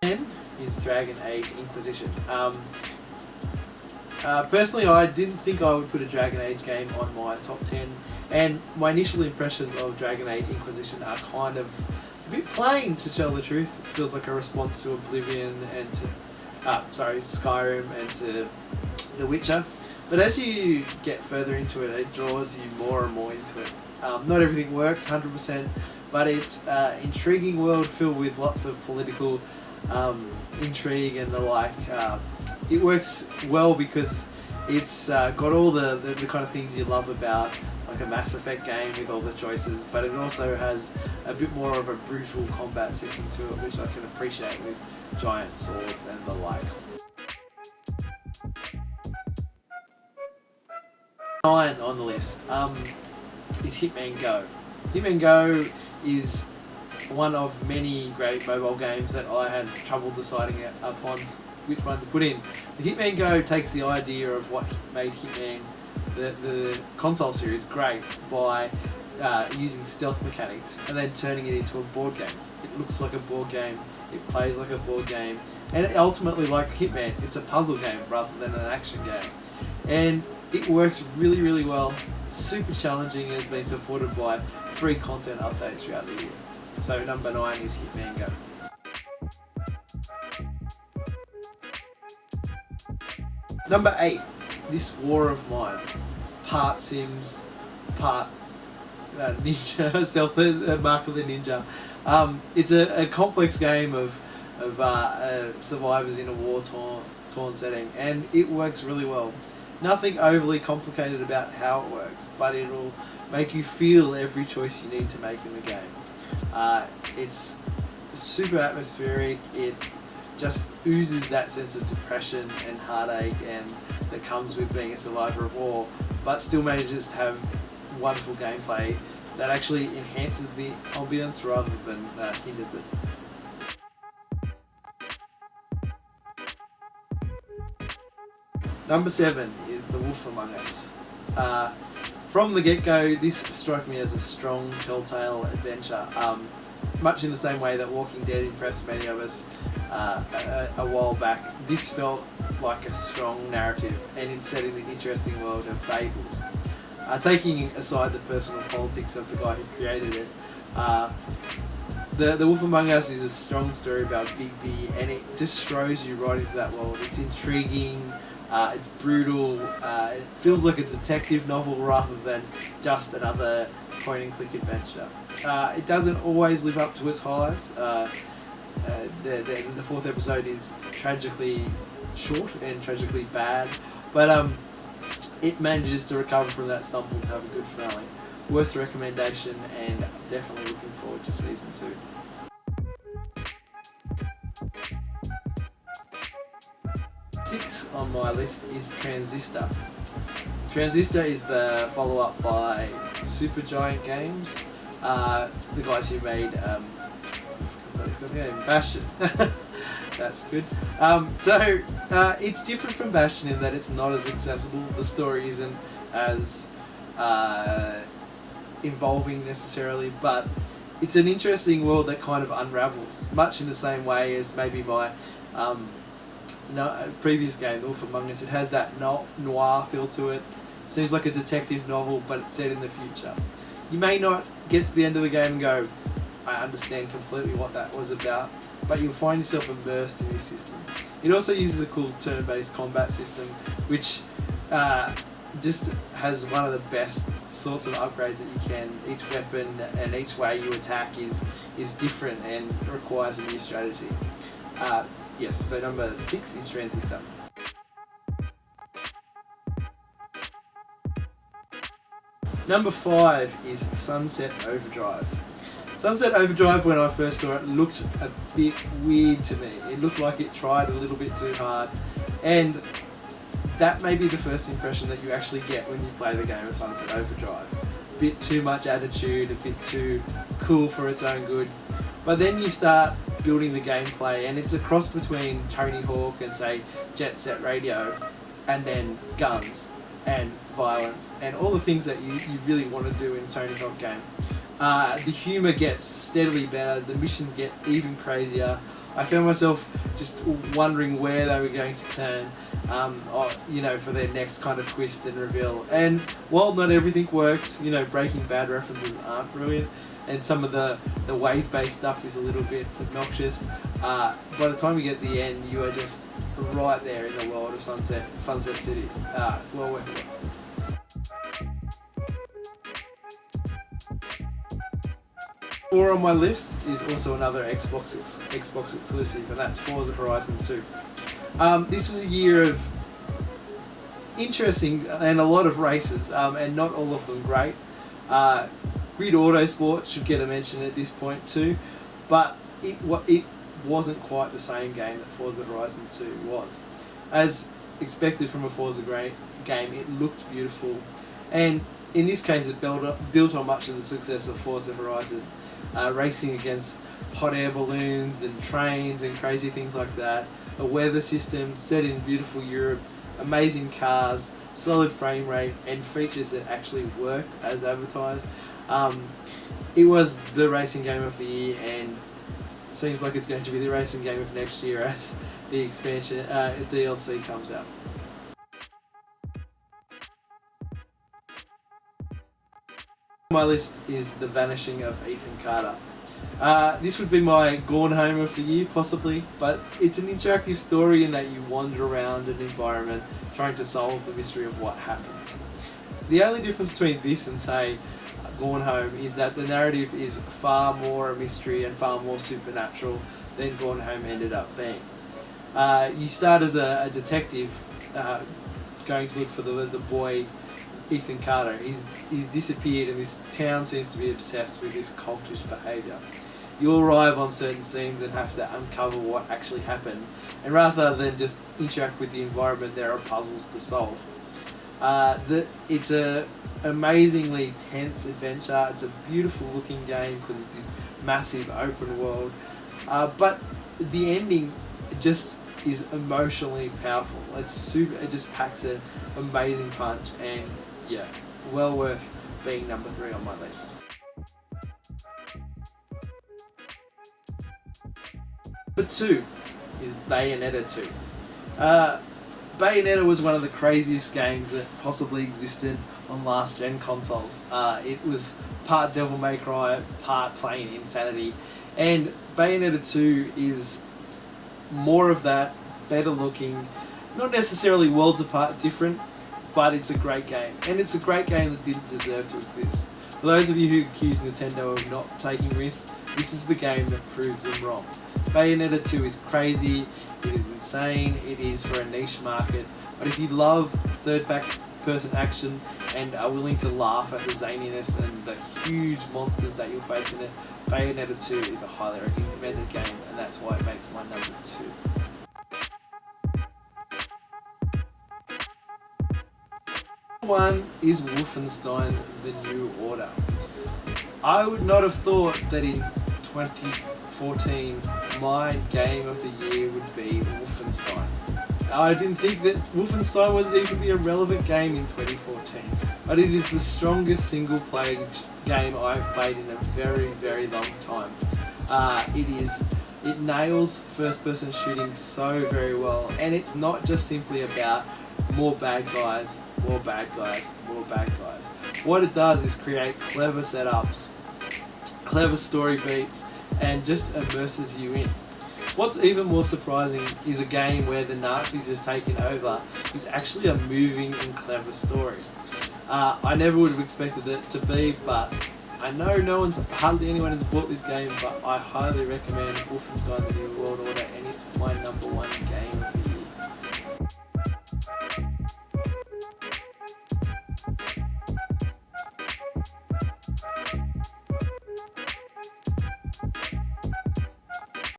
10 is Dragon Age Inquisition. Personally, I didn't think I would put a Dragon Age game on my top 10, and my initial impressions of Dragon Age Inquisition are kind of a bit plain, to tell the truth. It feels like a response to Oblivion and to Skyrim and to The Witcher. But as you get further into it, it draws you more and more into it. Not everything works 100%, but it's an intriguing world filled with lots of political intrigue and the like. It works well because it's got all the kind of things you love about like a Mass Effect game with all the choices, but it also has a bit more of a brutal combat system to it, which I can appreciate with giant swords and the like. 9 on the list is Hitman Go. Hitman Go is one of many great mobile games that I had trouble deciding upon which one to put in. But Hitman Go takes the idea of what made Hitman, the console series, great by using stealth mechanics and then turning it into a board game. It looks like a board game, it plays like a board game, and ultimately, like Hitman, it's a puzzle game rather than an action game. And it works really, really well, super challenging, and has been supported by free content updates throughout the year. So number 9 is Hitman Go. Number 8, This War of Mine. Part Sims, part Ninja, Stealth, Mark of the Ninja. It's a complex game of survivors in a war-torn setting, and it works really well. Nothing overly complicated about how it works, but it'll make you feel every choice you need to make in the game. It's super atmospheric. It just oozes that sense of depression and heartache and that comes with being a survivor of war, but still manages to have wonderful gameplay that actually enhances the ambience rather than hinders it. Number 7 is The Wolf Among Us. From the get-go, this struck me as a strong telltale adventure, much in the same way that Walking Dead impressed many of us a while back. This felt like a strong narrative, and it's set in an interesting world of fables. Taking aside the personal politics of the guy who created it, The Wolf Among Us is a strong story about Big B, and it just throws you right into that world. It's intriguing, it's brutal, it feels like a detective novel rather than just another point-and-click adventure. It doesn't always live up to its highs. The 4th episode is tragically short and tragically bad, but it manages to recover from that stumble to have a good finale. Worth the recommendation, and definitely looking forward to season 2. Six on my list is Transistor. Transistor is the follow-up by Supergiant Games, the guys who made Bastion. That's good. So it's different from Bastion in that it's not as accessible. The story isn't as involving necessarily, but it's an interesting world that kind of unravels, much in the same way as maybe my previous game, The Wolf Among Us. It has that noir feel to it. It seems like a detective novel, but it's set in the future. You may not get to the end of the game and go, I understand completely what that was about, but you'll find yourself immersed in this system. It also uses a cool turn-based combat system, which just has one of the best sorts of upgrades that you can. Each weapon and each way you attack is different and requires a new strategy. Yes, so number 6 is Transistor. Number 5 is Sunset Overdrive. Sunset Overdrive, when I first saw it, looked a bit weird to me. It looked like it tried a little bit too hard, and that may be the first impression that you actually get when you play the game of Sunset Overdrive. A bit too much attitude, a bit too cool for its own good. But then you start building the gameplay, and it's a cross between Tony Hawk and, say, Jet Set Radio, and then guns and violence and all the things that you really want to do in a Tony Hawk game. The humour gets steadily better, the missions get even crazier. I found myself just wondering where they were going to turn, for their next kind of twist and reveal. And while not everything works, Breaking Bad references aren't brilliant, and some of the wave-based stuff is a little bit obnoxious. By the time you get to the end, you are just right there in the world of Sunset City. Well worth it. Four on my list is also another Xbox exclusive, and that's Forza Horizon 2. This was a year of interesting and a lot of races, and not all of them great. Grid Autosport should get a mention at this point too, but it wasn't quite the same game that Forza Horizon 2 was. As expected from a Forza game, it looked beautiful, and in this case it built on much of the success of Forza Horizon, racing against hot air balloons and trains and crazy things like that, a weather system set in beautiful Europe, amazing cars, solid frame rate, and features that actually worked as advertised. It was the racing game of the year, and it seems like it's going to be the racing game of next year as the expansion DLC comes out. On my list is The Vanishing of Ethan Carter. This would be my Gone Home of the year, possibly, but it's an interactive story in that you wander around an environment trying to solve the mystery of what happens. The only difference between this and, say, Gone Home is that the narrative is far more a mystery and far more supernatural than Gone Home ended up being. You start as a detective going to look for the boy Ethan Carter. He's disappeared, and this town seems to be obsessed with this cultish behaviour. You'll arrive on certain scenes and have to uncover what actually happened, and rather than just interact with the environment, there are puzzles to solve. It's a amazingly tense adventure. It's a beautiful looking game because it's this massive open world, but the ending just is emotionally powerful. It just packs an amazing punch, and yeah, well worth being number 3 on my list. Number 2 is Bayonetta 2. Bayonetta was one of the craziest games that possibly existed on last gen consoles. It was part Devil May Cry, part plain insanity, and Bayonetta 2 is more of that, better looking, not necessarily worlds apart different, but it's a great game, and it's a great game that didn't deserve to exist. For those of you who accuse Nintendo of not taking risks, this is the game that proves them wrong. Bayonetta 2 is crazy, it is insane, it is for a niche market, but if you love third-person action and are willing to laugh at the zaniness and the huge monsters that you'll face in it, Bayonetta 2 is a highly recommended game, and that's why it makes my number 2. One is Wolfenstein: The New Order. I would not have thought that in 2014 my game of the year would be Wolfenstein. I didn't think that Wolfenstein would even be a relevant game in 2014, but it is the strongest single player game I've played in a very, very long time. It nails first person shooting so very well, and it's not just simply about more bad guys, more bad guys, more bad guys. What it does is create clever setups, clever story beats, and just immerses you in. What's even more surprising is a game where the Nazis have taken over is actually a moving and clever story. I never would have expected it to be, but I know hardly anyone has bought this game, but I highly recommend Wolfenstein: The New World Order, and it's my number 1 game of the